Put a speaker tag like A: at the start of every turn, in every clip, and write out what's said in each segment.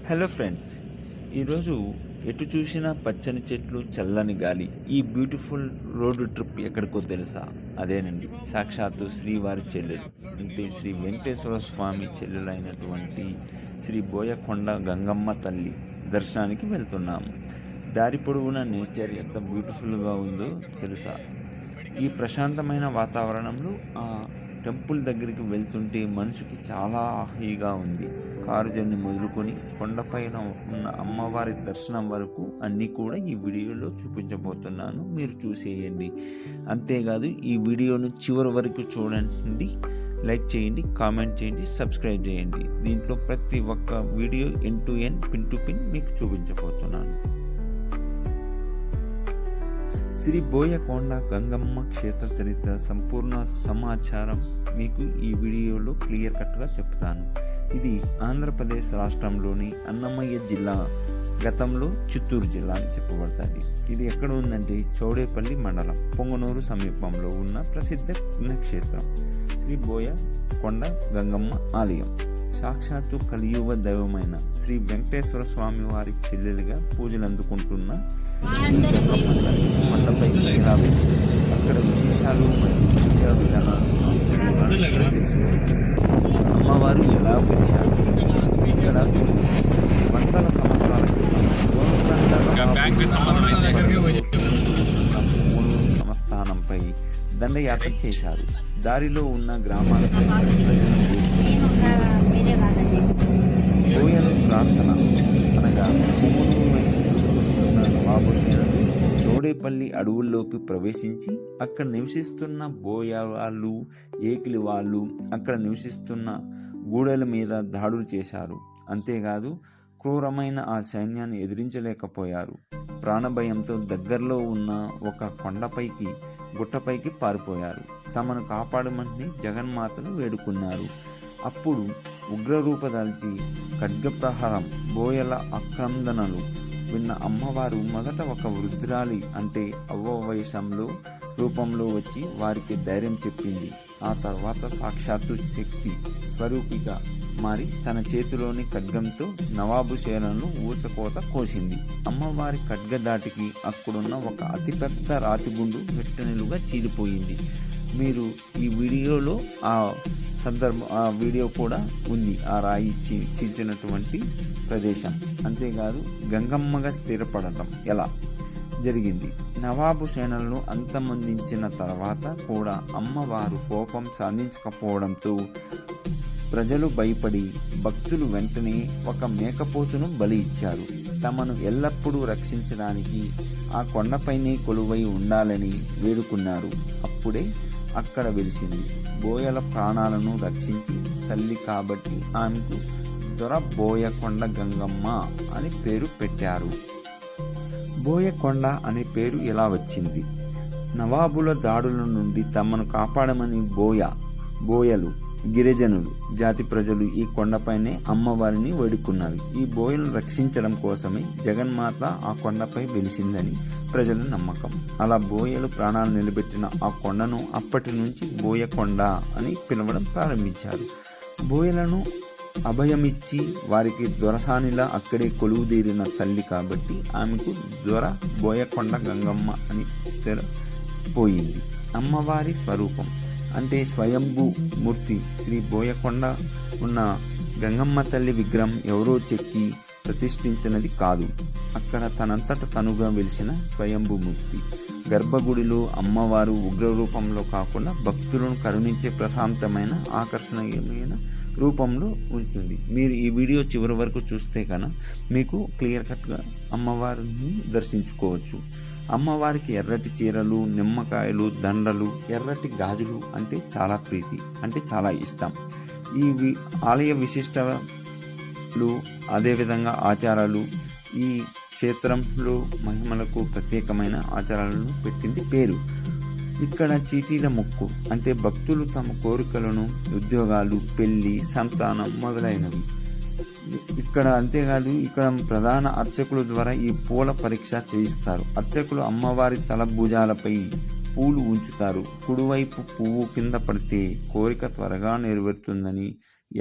A: Hello friends, ఈరోజు ఎటు చూసినా పచ్చని చెట్లు, చల్లని గాలి. ఈ బ్యూటిఫుల్ రోడ్ ట్రిప్ ఎక్కడికో తెలుసా? అదేనండి, సాక్షాత్తు శ్రీవారి చెల్లెలు అంటే శ్రీ వెంకటేశ్వర స్వామి చెల్లెలైనటువంటి శ్రీ బోయకొండ గంగమ్మ తల్లి దర్శనానికి వెళ్తున్నాము. దారి పొడవునా నేచర్ ఎంత బ్యూటిఫుల్గా ఉందో తెలుసా? ఈ ప్రశాంతమైన వాతావరణంలో ఆ టెంపుల్ దగ్గరికి వెళ్తుంటే మనసుకి చాలా హాయిగా ఉంది. కారు జర్నీ మొదలుకొని కొండపైన ఉన్న అమ్మవారి దర్శనం వరకు అన్నీ కూడా ఈ వీడియోలో చూపించబోతున్నాను, మీరు చూసేయండి. అంతేకాదు, ఈ వీడియోను చివరి వరకు చూడండి, లైక్ చేయండి, కామెంట్ చేయండి, సబ్స్క్రైబ్ చేయండి. దీంట్లో ప్రతి ఒక్క video end to end, pin to pin మీకు చూపించబోతున్నాను. శ్రీ బోయకొండ గంగమ్మ క్షేత్ర చరిత్ర సంపూర్ణ సమాచారం మీకు ఈ వీడియోలో క్లియర్ కట్గా చెప్తాను. ఇది ఆంధ్రప్రదేశ్ రాష్ట్రంలోని అన్నమయ్య జిల్లా, గతంలో చిత్తూరు జిల్లా అని చెప్పబడుతుంది. ఇది ఎక్కడ ఉందంటే చౌడేపల్లి మండలం, పొంగనూరు సమీపంలో ఉన్న ప్రసిద్ధ పుణ్యక్షేత్రం శ్రీ బోయకొండ గంగమ్మ ఆలయం. సాక్షాత్తు కలియుగ దైవమైన శ్రీ వెంకటేశ్వర స్వామి వారి చెల్లెలుగా పూజలు అందుకుంటున్న కొండపై ఇలా వేసి అక్కడ విశేషాలు మరియు పూజా విధానాలు తెలుసు. అమ్మవారు ఎలా వచ్చారు, ఇక్కడ వందల సంవత్సరాల సంస్థానంపై దండయాత్ర చేశారు. దారిలో ఉన్న గ్రామాలపై బోయల ప్రార్థన అనగా పొంగనూరు వైపు వస్తున్న నవాబు సేనలు చౌడేపల్లి అడవుల్లోకి ప్రవేశించి అక్కడ నివసిస్తున్న బోయ వాళ్ళు, ఏకిలి వాళ్ళు అక్కడ నివసిస్తున్న గూడెల మీద దాడులు చేశారు. అంతేకాదు, క్రూరమైన ఆ సైన్యాన్ని ఎదిరించలేకపోయారు. ప్రాణభయంతో దగ్గరలో ఉన్న ఒక కొండపైకి, గుట్టపైకి పారిపోయారు. తమను కాపాడమని జగన్మాతను వేడుకున్నారు. అప్పుడు ఉగ్రరూపదాల్చి ఖడ్గప్రహారం, బోయల ఆక్రందనలు విన్న అమ్మవారు మొదట ఒక వృద్ధురాలి అంటే అవ్వవయసంలో రూపంలో వచ్చి వారికి ధైర్యం చెప్పింది. ఆ తర్వాత సాక్షాత్తు శక్తి స్వరూపిగా మారి తన చేతిలోని ఖడ్గంతో నవాబు సేనను ఊచకోత కోసింది. అమ్మవారి ఖడ్గదాటికి అక్కడున్న ఒక అతిపెద్ద రాతిగుండు వెట్టనిలుగా చీలిపోయింది. మీరు ఈ వీడియోలో ఆ వీడియో కూడా ఉంది, ఆ రాయి చీల్చినటువంటి ప్రదేశం. అంతేకాదు, గంగమ్మగా స్థిరపడటం ఎలా జరిగింది. నవాబు సేనలను అంతమొందించిన తర్వాత కూడా అమ్మవారు కోపం సాధించకపోవడంతో ప్రజలు భయపడి భక్తులు వెంటనే ఒక మేకపోతును బలి ఇచ్చారు. తమను ఎల్లప్పుడూ రక్షించడానికి ఆ కొండపైనే కొలువై ఉండాలని వేడుకున్నారు. అప్పుడే అక్కడ వెలిసింది. బోయల ప్రాణాలను రక్షించి తల్లి కాబట్టి ఆమెకు దొర బోయకొండ గంగమ్మ అని పేరు పెట్టారు. బోయకొండ అనే పేరు ఎలా వచ్చింది? నవాబుల దాడుల నుండి తమను కాపాడమని బోయలు, గిరిజనులు జాతి ప్రజలు ఈ కొండపైనే అమ్మవారిని వేడుకున్నారు. ఈ బోయలను రక్షించడం కోసమే జగన్మాత ఆ కొండపై వెలిసిందని ప్రజల నమ్మకం. అలా బోయలు ప్రాణాలు నిలబెట్టిన ఆ కొండను అప్పటి నుంచి బోయకొండ అని పిలవడం ప్రారంభించారు. బోయలను అభయమిచ్చి వారికి దొరసానిలా అక్కడే కొలువుదీరిన తల్లి కాబట్టి ఆమెకు దొర బోయకొండ గంగమ్మ అని స్థిరపోయింది. అమ్మవారి స్వరూపం అంటే స్వయంభూ మూర్తి. శ్రీ బోయకొండ ఉన్న గంగమ్మ తల్లి విగ్రహం ఎవరో చెక్కి ప్రతిష్ఠించినది కాదు. అక్కడ తనంతట తనుగా వెలిసిన స్వయంభూమూర్తి. గర్భగుడిలో అమ్మవారు ఉగ్రరూపంలో కాకుండా భక్తులను కరుణించే ప్రశాంతమైన, ఆకర్షణీయమైన రూపంలో ఉంటుంది. మీరు ఈ వీడియో చివరి వరకు చూస్తే కనుక మీకు క్లియర్ కట్గా అమ్మవారిని దర్శించుకోవచ్చు. అమ్మవారికి ఎర్రటి చీరలు, నిమ్మకాయలు, దండలు, ఎర్రటి గాజులు అంటే చాలా ప్రీతి, అంటే చాలా ఇష్టం. ఈ ఆలయ విశిష్టలు, అదేవిధంగా ఆచారాలు, ఈ క్షేత్రంలో మహిమలకు ప్రత్యేకమైన ఆచారాలను పెట్టింది పేరు. ఇక్కడ చీటీల మొక్కు అంటే భక్తులు తమ కోరికలను, ఉద్యోగాలు, పెళ్లి, సంతానం మొదలైనవి ఇక్కడ. అంతేకాదు, ఇక్కడ ప్రధాన అర్చకుల ద్వారా ఈ పూల పరీక్ష చేయిస్తారు. అర్చకులు అమ్మవారి తల భుజాలపై పూలు ఉంచుతారు. కుడివైపు పువ్వు కింద పడితే కోరిక త్వరగా నెరవేరుతుందని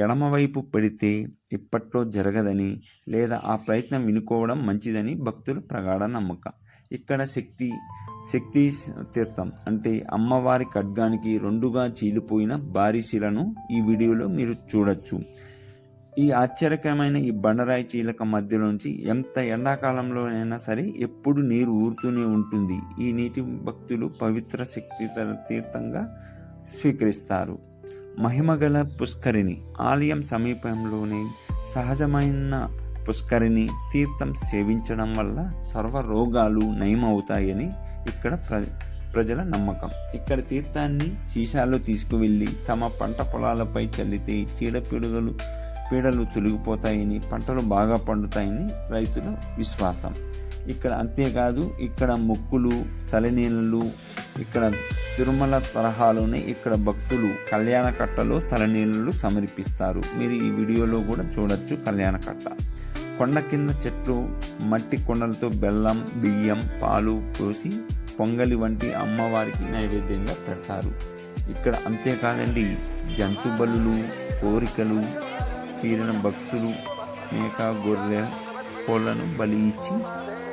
A: ఎడమవైపు పెడితే ఇప్పట్లో జరగదని లేదా ఆ ప్రయత్నం వినుకోవడం మంచిదని భక్తుల ప్రగాఢ నమ్మకం. ఇక్కడ శక్తి తీర్థం అంటే అమ్మవారి ఖడ్గానికి రెండుగా చీలిపోయిన భారీ శిలను ఈ వీడియోలో మీరు చూడొచ్చు. ఈ ఆశ్చర్యకరమైన ఈ బండరాయి చీలక మధ్యలోంచి ఎంత ఎండాకాలంలోనైనా సరే ఎప్పుడు నీరు ఊరుతూనే ఉంటుంది. ఈ నీటి భక్తులు పవిత్ర శక్తి తీర్థంగా స్వీకరిస్తారు. మహిమగల పుష్కరిణి ఆలయం సమీపంలోనే సహజమైన పుష్కరిణి తీర్థం సేవించడం వల్ల సర్వ రోగాలు నయమవుతాయని ఇక్కడ ప్రజల నమ్మకం. ఇక్కడ తీర్థాన్ని సీసాలో తీసుకువెళ్ళి తమ పంట పొలాలపై చల్లితే పీడలు తొలగిపోతాయని, పంటలు బాగా పండుతాయని రైతుల విశ్వాసం. ఇక్కడ అంతేకాదు ఇక్కడ మొక్కులు, తలనీళ్ళు, ఇక్కడ తిరుమల తరహాలోనే ఇక్కడ భక్తులు కళ్యాణకట్టలో తలనీళ్ళు సమర్పిస్తారు. మీరు ఈ వీడియోలో కూడా చూడొచ్చు. కళ్యాణకట్ట కొండ కింద చెట్లు మట్టి కొండలతో బెల్లం, బియ్యం, పాలు పోసి పొంగలి వంటి అమ్మవారికి నైవేద్యంగా పెడతారు. ఇక్కడ అంతేకాదండి జంతు బలులు, కోరికలు తీరిన భక్తులు మేక, గొర్రె, కోళ్లను బలి ఇచ్చి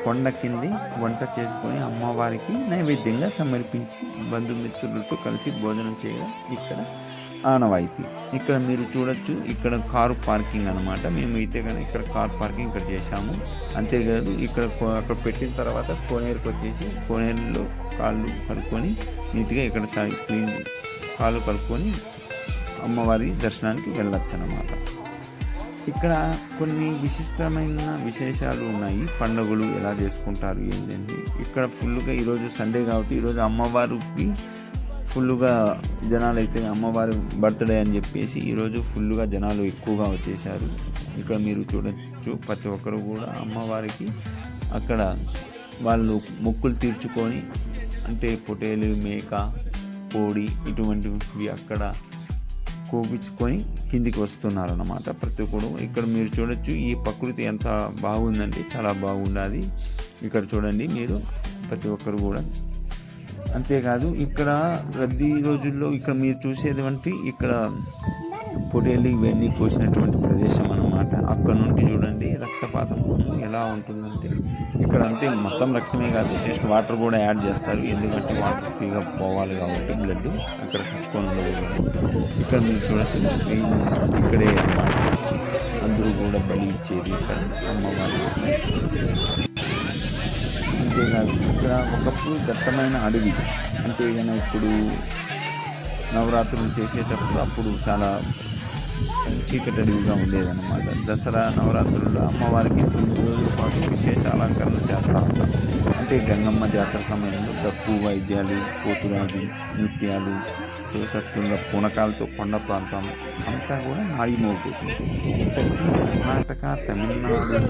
A: కొండ కిందే వంట చేసుకొని అమ్మవారికి నైవేద్యంగా సమర్పించి బంధుమిత్రులతో కలిసి భోజనం చేయడం ఇక్కడ ఆనవాయితీ. ఇక్కడ మీరు చూడొచ్చు. ఇక్కడ కారు పార్కింగ్ అనమాట. మేము అయితే కానీ ఇక్కడ కార్ పార్కింగ్ ఇక్కడ చేశాము. అంతేకాదు ఇక్కడ అక్కడ పెట్టిన తర్వాత కోనేరుకి వచ్చేసి కోనేరులో కాళ్ళు కడుక్కొని నీట్గా ఇక్కడ క్లీన్ కాళ్ళు కడుక్కొని అమ్మవారి దర్శనానికి వెళ్ళొచ్చు అన్నమాట. ఇక్కడ కొన్ని విశేషాలు ఉన్నాయి. పండుగలు ఎలా చేసుకుంటారు ఏంటంటే ఇక్కడ ఫుల్గా ఈరోజు సండే కాబట్టి ఈరోజు అమ్మవారికి ఫుల్గా జనాలు అయితే అమ్మవారి బర్త్డే అని చెప్పేసి ఈరోజు ఫుల్గా జనాలు ఎక్కువగా వచ్చేసారు. ఇక్కడ మీరు చూడొచ్చు. ప్రతి ఒక్కరు కూడా అమ్మవారికి అక్కడ వాళ్ళు మొక్కులు తీర్చుకొని అంటే పొటేలు, మేక, కోడి ఇటువంటివి అక్కడ కోపించుకొని కిందికి వస్తున్నారు అన్నమాట ప్రతి ఒక్కరు. ఇక్కడ మీరు చూడొచ్చు. ఈ ప్రకృతి ఎంత బాగుందంటే చాలా బాగుండాలి. ఇక్కడ చూడండి మీరు ప్రతి ఒక్కరు కూడా. అంతేకాదు ఇక్కడ రద్దీ రోజుల్లో ఇక్కడ మీరు చూసేటువంటి ఇక్కడ పొటేలు ఇవన్నీ కోసినటువంటి ప్రదేశం అన్నమాట. అక్కడ నుండి చూడండి రక్తపాతం ఎలా ఉంటుందంటే ఇక్కడ అంతే మొత్తం రక్తమే కాదు, జస్ట్ వాటర్ కూడా యాడ్ చేస్తారు. ఎందుకంటే వాటర్ ఫ్రీగా పోవాలి కాబట్టి బ్లడ్ అక్కడ తెచ్చుకొని ఉండకూడదు. ఇక్కడ మీరు చూడొచ్చు. ఇక్కడే అందరూ కూడా బలి ఇచ్చేది ఇక్కడ అమ్మవారి. అంతేకాదు ఇక్కడ ఒకప్పుడు దట్టమైన అడవి. అంతేగాని ఇప్పుడు నవరాత్రులు చేసేటప్పుడు అప్పుడు చాలా చీకటి అడవిగా ఉండేదన్నమాట. దసరా నవరాత్రుల్లో అమ్మవారికి 9 రోజుల పాటు విశేష అలంకరణ చేస్తూ ఉంటాం. అంటే గంగమ్మ జాతర సమయంలో డప్పు వాయిద్యాలు, పోతురాజు నృత్యాలు, శివశక్తుల పూనకాలతో కొండ ప్రాంతం అంతా కూడా మారిమోగుతుంది. ఇక్కడికి కర్ణాటక, తమిళనాడు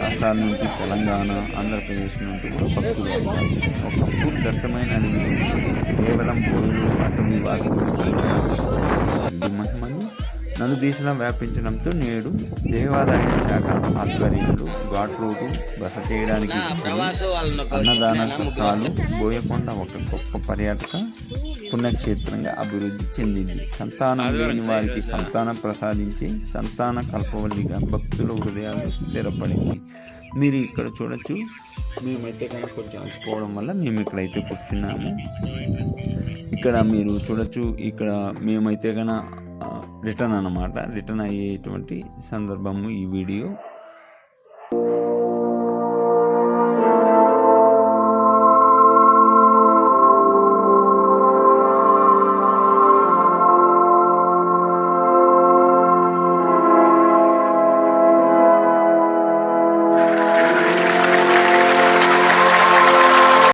A: రాష్ట్రాల నుండి, తెలంగాణ, ఆంధ్రప్రదేశ్ నుండి కూడా భక్తులు వస్తారు. ఒకప్పుడు దట్టమైన అడవిలో కేవలం బోధులు, అటవీ వాసులు మహిమను నలుదిశలా వ్యాపించడంతో నేడు దేవాదాయ శాఖ ఆధ్వర్యంలో ఘాట్ రోడ్డు, బస చేయడానికి అన్నదాన సత్రాలు, బోయకొండ ఒక గొప్ప పర్యాటక పుణ్యక్షేత్రంగా అభివృద్ధి చెందింది. సంతానం లేని వారికి సంతానం ప్రసాదించి సంతాన కల్పవల్లిగా భక్తుల హృదయాలు స్థిరపడింది. మీరు ఇక్కడ చూడొచ్చు. మేమైతే కనుక కొంచెం అలసిపోవడం వల్ల మేము ఇక్కడైతే కూర్చున్నాము. ఇక్కడ మీరు చూడొచ్చు. ఇక్కడ మేమైతే కనుక రిటర్న్ అయ్యేటువంటి సందర్భము ఈ వీడియో.